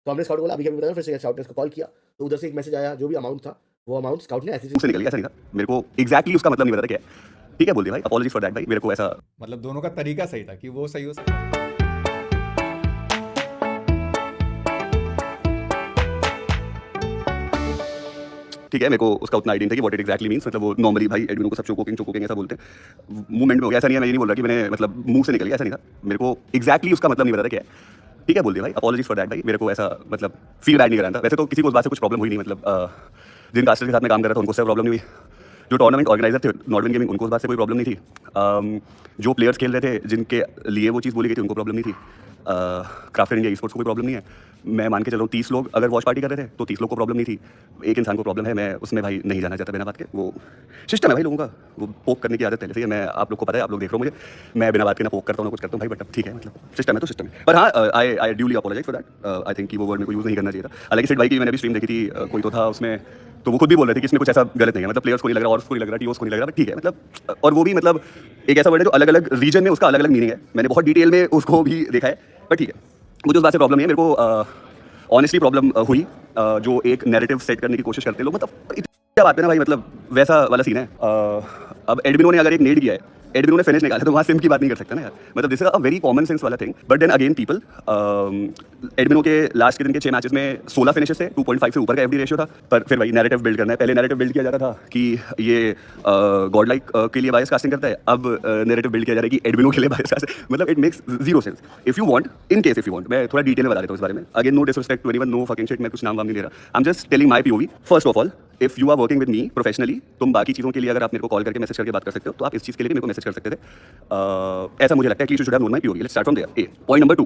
तो हमने स्काउट को बोला अभी बताया, फिर से स्काउट ने उसको कॉल किया, तो उधर से एक मैसेज आया, जो भी अमाउंट था, वो अमाउंट स्काउट ने ऐसे से निकल गया, ऐसा नहीं था। मेरे को एग्जैक्टली उसका मतलब नहीं पता था क्या है। ठीक है बोल दिया भाई, अपॉलॉजीज फॉर दैट भाई, मेरे को ऐसा मतलब दोनों का तरीका सही था कि वो सही हो सकता है। ठीक है, मेरे को उसका उतना आइडिया था कि व्हाट इट एग्जैक्टली मींस। मतलब वो नॉर्मली भाई एडमिनो को सब चोकोकिंग ऐसा बोलते हैं, मूवमेंट में हो गया। ऐसा नहीं है, मैं ये नहीं बोल रहा कि मैंने मतलब मुंह से निकल गया, ऐसा नहीं था। मेरे को एग्जैक्टली उसका मतलब नहीं पता था क्या है। ठीक है बोल दिया भाई, अपॉलॉजीज फॉर दैट भाई, मेरे को ऐसा मतलब फील बैड नहीं कराना था। वैसे तो किसी को उस बात से कुछ प्रॉब्लम हुई नहीं, मतलब जिन कास्टर के साथ मैं काम कर रहा था उनको उससे प्रॉब्लम नहीं हुई। जो टूर्नामेंट ऑर्गेनाइजर थे नॉर्डन गेमिंग, उनको उस बात से कोई प्रॉब्लम नहीं थी। जो प्लेयर्स खेल रहे थे जिनके लिए वो चीज़ बोली गई थी, उनको प्रॉब्लम नहीं थी। क्राफ्टर इंडिया स्पोर्ट्स को कोई प्रॉब्लम नहीं है। मैं मान के चल रहा हूँ 30 लोग अगर वॉच पार्टी कर रहे थे तो 30 लोग को प्रॉब्लम नहीं थी। एक इंसान को प्रॉब्लम है, मैं उसमें भाई नहीं जाना चाहता बिना बात के। वो सिस्टम है भाई लोगों का, वो पोक करने की आदत पहले से ही है। मैं आप लोग को पता है, आप लोग देख रहे हो मुझे, मैं बिना बात के ना पोक करता हूँ ना कुछ करता हूँ भाई, बट अब ठीक है, मतलब सिस्टम है तो सिस्टम है। पर हाँ, I duly apologize for that. I think कि वो वर्ड मेरे को यूज़ नहीं करना चाहिए था। हालांकि सिर्फ भाई की मैंने भी स्ट्रीम देखी थी, कोई तो था उसमें, तो वो खुद भी बोल रहे थे कि इसमें कुछ ऐसा गलत नहीं है। मतलब प्लेयर्स को नहीं लग रहा और उसको नहीं लग रहा, टीओस को नहीं लग रहा, बट ठीक है मतलब। और वो भी मतलब एक ऐसा वर्ड है जो अलग अलग रीजन में उसका अलग अलग मीनिंग है। मैंने बहुत डिटेल में उसको भी देखा है, बट ठीक है, मुझे उस बात से प्रॉब्लम नहीं है। मेरे को ऑनेस्टली प्रॉब्लम हुई जो एक नैरेटिव सेट करने की कोशिश करते हैं लोग। मतलब क्या बात है ना भाई, मतलब वैसा वाला सीन है। अब एडमिनो ने अगर एक नेड किया है, एडमिनो ने फिनिश निकाला, तो वहाँ सिम की बात नहीं कर सकता ना यार। मतलब this is a very common sense वाला thing. But then again people, Admino के लास्ट के दिन के 6 मैचेस में 16 फिनिशेस थे, 2.5 से ऊपर का एफडी रेशियो था। पर फिर भाई नैरेटिव बिल्ड करना है। पहले नैरेटिव बिल्ड किया जाता था कि ये गॉड लाइक के लिए बायस कास्टिंग करता है, अब नैरेटिव बिल्ड किया जा रहा है कि एडमिनो के लिए बायस कास्टिंग। मतलब it makes zero sense. If you want, in case if you want, मैं थोड़ा डिटेल में बता देता हूँ इस बारे में। Again no disrespect to anyone, no fucking shit, मैं कुछ नाम वाम नहीं ले रहा। I am just telling my POV. First of all, if you are working with me professionally, तुम बाकी चीज़ों के लिए अगर आप मेरे को कॉल करके मैसेज करके बात कर सकते हो, तो आप इस चीज़ के लिए भी मेरे को मैसेज कर सकते थे। ऐसा मुझे लगता है कि you should have known my POV. Let's start from there. A point number 2,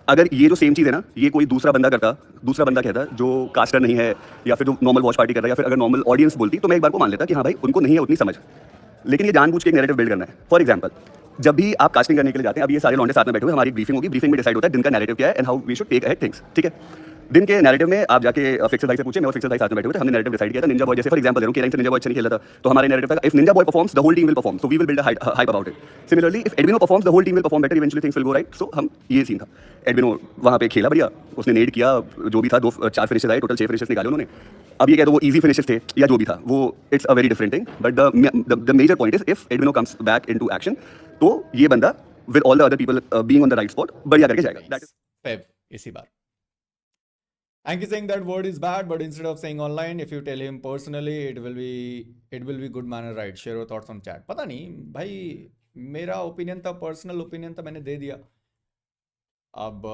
अगर ये जो सेम चीज़ है ना, ये कोई दूसरा बंदा करता, दूसरा बंदा कहता जो कास्टर नहीं है, या फिर जो नॉर्मल वॉच पार्टी कर रहा है, या फिर अगर नॉर्मल ऑडियंस बोलती, तो मैं एक बार को मान लेता कि हाँ भाई उनको नहीं है उतनी समझ। लेकिन ये जानबूझ के एक नैरेटिव बिल्ड करना है। फॉर एग्जाम्पल, जब भी आप कास्टिंग करने के लिए जाते हैं, अब ये सारे लौंडे साथ में बैठे हुए, हमारी ब्रीफिंग होगी, ब्रीफिंग में डिसाइड होता है दिन का नैरेटिव क्या है and how we should take ahead things. ठीक है, दिन के नैरेटिव में आप जाके फिक्सर भाई से पूछे, मैं और फिक्सर भाई साथ में बैठे हुए थे, हमने नैरेटिव डिसाइड किया था। निंजा बॉय जैसे फॉर एग्जांपल दे रहा हूं, K9 से निंजा बॉय अच्छा नहीं खेल रहा था, तो हमारे नैरेटिव था if ninja boy performs the whole team will perform, so we will build a hype about it. Similarly if Admino performs the whole team will perform better, eventually things will go right. So हम, ये scene था। एडमिनो वहां पे खेला बढ़िया, उसने नेड किया, जो भी था 4 फिनिशेस आए, टोटल 6 फिनिशेस निकाले उन्होंने। अब ये कह दो वो इजी फिनिशेस थे या जो भी था, वो it's a very different thing. But the major point is if Admino comes back into action, तो ये बंदा with all the other people being on the right spot बढ़िया करके जाएगा। That is Pep, इसी बार Anki saying that word is bad, but instead of saying online, if you tell him personally, it will be good manner, right? Share your thoughts on chat. पता नहीं भाई, मेरा opinion था, personal opinion था, मैंने दे दिया। अब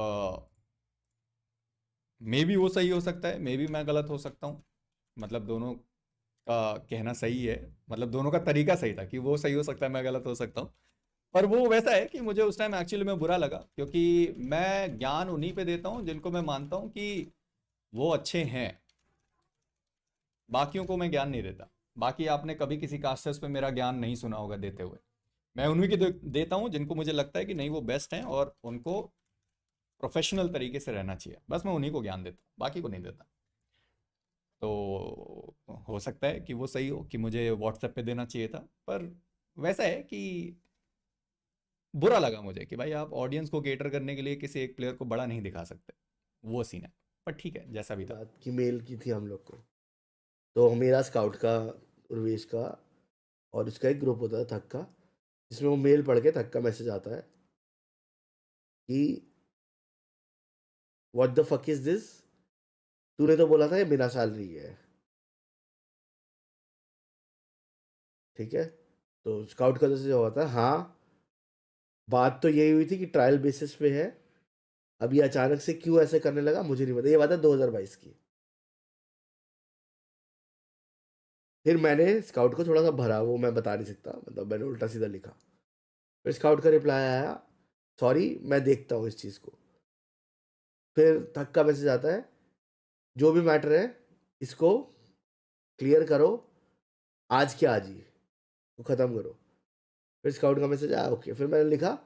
मे बी वो सही हो सकता है, मे बी मैं गलत हो सकता हूँ। मतलब दोनों का कहना सही है, मतलब दोनों का तरीका सही था कि वो सही हो सकता है, मैं गलत हो सकता हूँ। पर वो वैसा है कि मुझे उस टाइम एक्चुअली में बुरा लगा, क्योंकि मैं ज्ञान उन्हीं पे देता हूँ जिनको मैं मानता हूँ कि वो अच्छे हैं। बाकियों को मैं ज्ञान नहीं देता। बाकी आपने कभी किसी कास्टर्स पे मेरा ज्ञान नहीं सुना होगा देते हुए। मैं उन्हीं के देता हूँ जिनको मुझे लगता है कि नहीं वो बेस्ट हैं और उनको प्रोफेशनल तरीके से रहना चाहिए, बस मैं उन्हीं को ज्ञान देता हूँ, बाकी को नहीं देता। तो हो सकता है कि वो सही हो कि मुझे व्हाट्सएप पे देना चाहिए था, पर वैसा है कि बुरा लगा मुझे कि भाई आप ऑडियंस को केटर करने के लिए किसी एक प्लेयर को बड़ा नहीं दिखा सकते। वो सीन है, पर ठीक है जैसा भी था। बात की मेल की थी हम लोग को, तो मेरा स्काउट का, उर्वेश का, और उसका एक ग्रुप होता है थक का, जिसमें वो मेल पढ़ के थक का मैसेज आता है कि what the fuck is this, तूने तो बोला था ये बिना सैलरी है। ठीक है, तो स्काउट का जैसे हुआ था, हाँ बात तो यही हुई थी कि ट्रायल बेसिस पे है, अब ये अचानक से क्यों ऐसे करने लगा मुझे नहीं पता। ये बात है 2022 की। फिर मैंने स्काउट को थोड़ा सा भरा, वो मैं बता नहीं सकता, मतलब मैंने उल्टा सीधा लिखा। फिर स्काउट का रिप्लाई आया, सॉरी मैं देखता हूँ इस चीज़ को। फिर थक का मैसेज आता है, जो भी मैटर है इसको क्लियर करो, आज के आज ही वो ख़त्म करो। फिर स्काउट का मैसेज आया, ओके। फिर मैंने लिखा,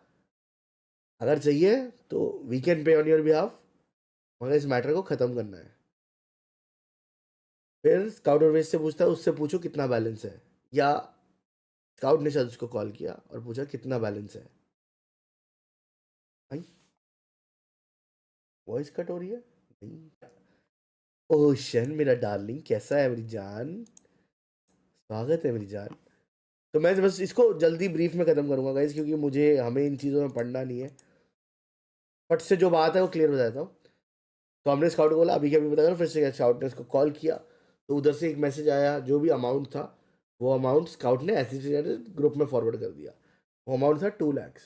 अगर चाहिए तो we can pay on your behalf, मगर इस मैटर को ख़त्म करना है। फिर स्काउट और वेस्ट से पूछता है, उससे पूछो कितना बैलेंस है, या स्काउट ने शायद उसको कॉल किया और पूछा कितना बैलेंस है। भाई वॉइस कट हो रही है, ओशन मेरा डार्लिंग, कैसा है मेरी जान? स्वागत है मेरी जान। तो मैं बस इसको जल्दी ब्रीफ में ख़त्म करूँगा गाइस, क्योंकि मुझे हमें इन चीज़ों में पढ़ना नहीं है। फट से जो बात है वो क्लियर हो जाता हूँ। तो हमने स्काउट को बोला अभी के अभी बता दो, फिर से स्काउट ने उसको कॉल किया, तो उधर से एक मैसेज आया, जो भी अमाउंट था वो अमाउंट स्काउट ने ऐसे ग्रुप में फॉरवर्ड कर दिया। वो अमाउंट था 2 लाख।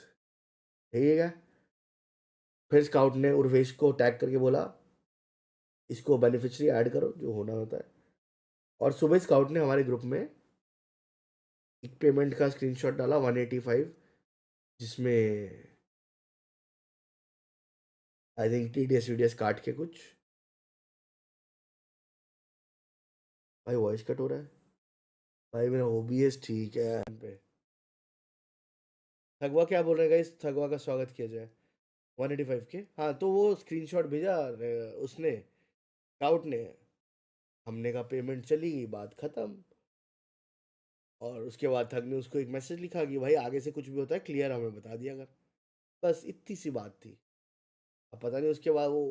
ठीक है, फिर स्काउट ने उर्वेश को टैग करके बोला इसको बेनिफिशियरी ऐड करो, जो होना होता है। और सुबह स्काउट ने हमारे ग्रुप में एक पेमेंट का स्क्रीनशॉट डाला 185, जिसमें आई थिंक टीडीएस वीडीएस काट के कुछ। भाई वॉइस कट हो रहा है भाई, मेरा ओबीएस ठीक है पे। थगवा क्या बोल रहे हैं गाइस? थगवा का स्वागत किया जाए 185 के। हाँ, तो वो स्क्रीनशॉट भेजा उसने, स्काउट ने। हमने कहा पेमेंट चली गई, बात खत्म। और उसके बाद थग ने उसको एक मैसेज लिखा कि भाई आगे से कुछ भी होता है क्लियर हमें बता दिया कर। बस इतनी सी बात थी। अब पता नहीं उसके बाद वो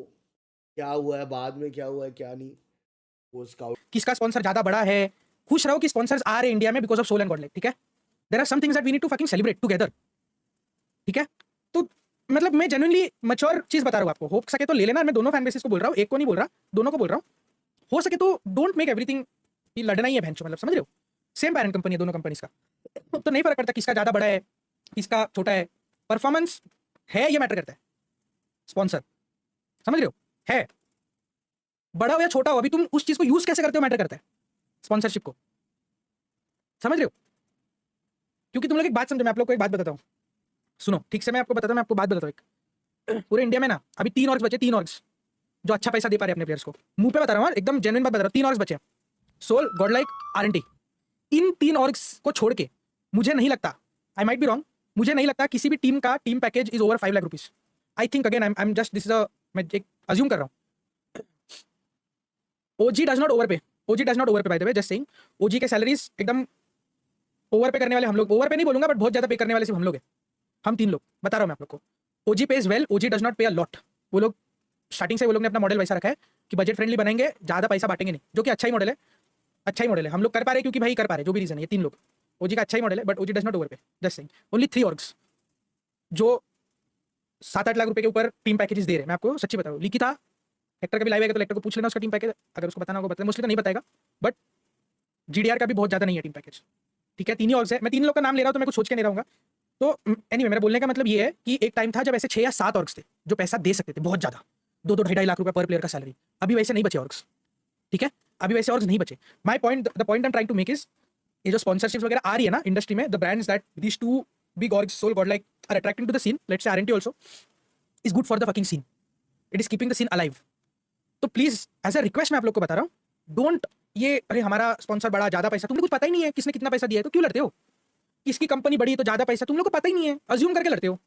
क्या हुआ है, बाद में क्या हुआ है क्या नहीं। वो स्काउट किसका स्पॉन्सर ज्यादा बड़ा है, खुश रहो कि स्पॉन्सर्स आ रहे हैं इंडिया में because of soul and godlike, ठीक है। There are some things that we need to fucking celebrate together, ठीक है। तो मतलब मैं जेन्युइनली मैच्योर चीज बता रहा हूँ आपको, हो सके तो ले लेना। मैं दोनों फैन बेसिस को बोल रहा हूँ, एक को नहीं बोल रहा, दोनों को बोल रहा हूँ। हो सके तो डोंट मेक एवरीथिंग लड़ना ही है भैंचो, मतलब समझ रहे हो। सेम पेरेंट कंपनी है दोनों कंपनीज का, तो नहीं फर्क पड़ता किसका ज्यादा बड़ा है किसका छोटा है। परफॉर्मेंस है ये मैटर करता है। स्पॉन्सर समझ रहे हो, है बड़ा हो या छोटा हो, अभी तुम उस चीज को यूज कैसे करते हो मैटर करता है, स्पॉन्सरशिप को, समझ रहे हो। क्योंकि तुम लोग एक बात समझो, मैं आप लोग को एक बात बताता हूँ, सुनो ठीक से। मैं आपको बताता हूँ, मैं आपको बात बताता हूँ एक। पूरे इंडिया में ना अभी 3 ऑर्ग्स बचे, 3 ऑर्ग्स जो अच्छा पैसा दे पा रहे हैं अपने प्लेयर्स को। मुंह पे बता रहा हूँ, एकदम जेन्युइन बात बता रहा हूँ। 3 ऑर्ग्स बचे, सोल, गॉडलाइक, आरएनटी। इन 3 ऑर्ग्स को छोड़ के मुझे नहीं लगता, आई माइट बी रॉन्ग, मुझे नहीं लगता किसी भी टीम का team package is over 5 lakh rupees. I think again I am just this is मैं एक अज्यूम कर रहा हूँ। OG does not overpay, OG does not overpay by the way, just saying. OG के सैलरीज एकदम ओवर पे करने वाले हम लोग, ओवर पे नहीं बोलूंगा बट बहुत ज्यादा पे करने वाले सिर्फ हम लोग हैं, हम 3 लोग, बता रहा हूं मैं आप लोग को। OG pays well, OG does not pay a lot. वो लोग स्टार्टिंग से वो लोग ने अपना मॉडल वैसा रखा है कि बजट फ्रेंडली बनाएंगे, ज्यादा पैसा बांटेंगे नहीं, जो कि अच्छा ही मॉडल है। अच्छा ही मॉडल है, हम लोग कर पा रहे हैं क्योंकि भाई कर पा रहे हैं, जो भी रीजन है। ये 3 लोग, ओजी का अच्छा ही मॉडल है but OG does not over पे, जस्ट सेइंग। ओनली 3 ऑर्ग्स जो 7-8 लाख रुपए के ऊपर टीम पैकेजेस दे रहे हैं। मैं आपको सच्ची बता रहा हूँ, लिखी था। हेक्टर का भी लाइव आएगा तो हेक्टर को पूछ लेना उसका टीम पैकेज, अगर उसको बताना होगा बता, मोस्टली तो नहीं बताएगा, बट जीडीआर का भी बहुत ज्यादा नहीं है टीम पैकेज, ठीक है। 3 ही ऑर्ग्स है, मैं 3 लोग का नाम ले रहा हूँ तो मैं कुछ सोच के नहीं रहूंगा। तो एनीवे मेरा बोलने का मतलब ये है कि एक टाइम था जब ऐसे 6 या 7 ऑर्ग्स थे जो पैसा दे सकते थे बहुत ज्यादा, 2-2 ढाई लाख रुपए पर प्लेयर का सैलरी। अभी वैसे नहीं बचे ऑर्ग्स, ठीक है, अभी वैसे ऑर्ग्स नहीं बचे। My point, the point I am trying to make is, ये जो स्पॉन्सरशिप्स वगैरह आ रही है ना इंडस्ट्री में, the brands that these 2 big orgs, Soul, Godlike, are attracting to the scene, let's say RNT also is good for the fucking scene, it is keeping the scene alive. तो please as a request मैं आप लोग को बता रहा हूँ, don't ये अरे हमारा स्पॉन्सर बड़ा, ज्यादा पैसा, तुमको कुछ पता ही नहीं है किसने कितना पैसा दिया है, तो क्यों लड़ते हो। किसकी कंपनी बड़ी है तो ज्यादा पैसा, तुम लोग को पता ही नहीं है, अज्यूम करके लड़ते हो।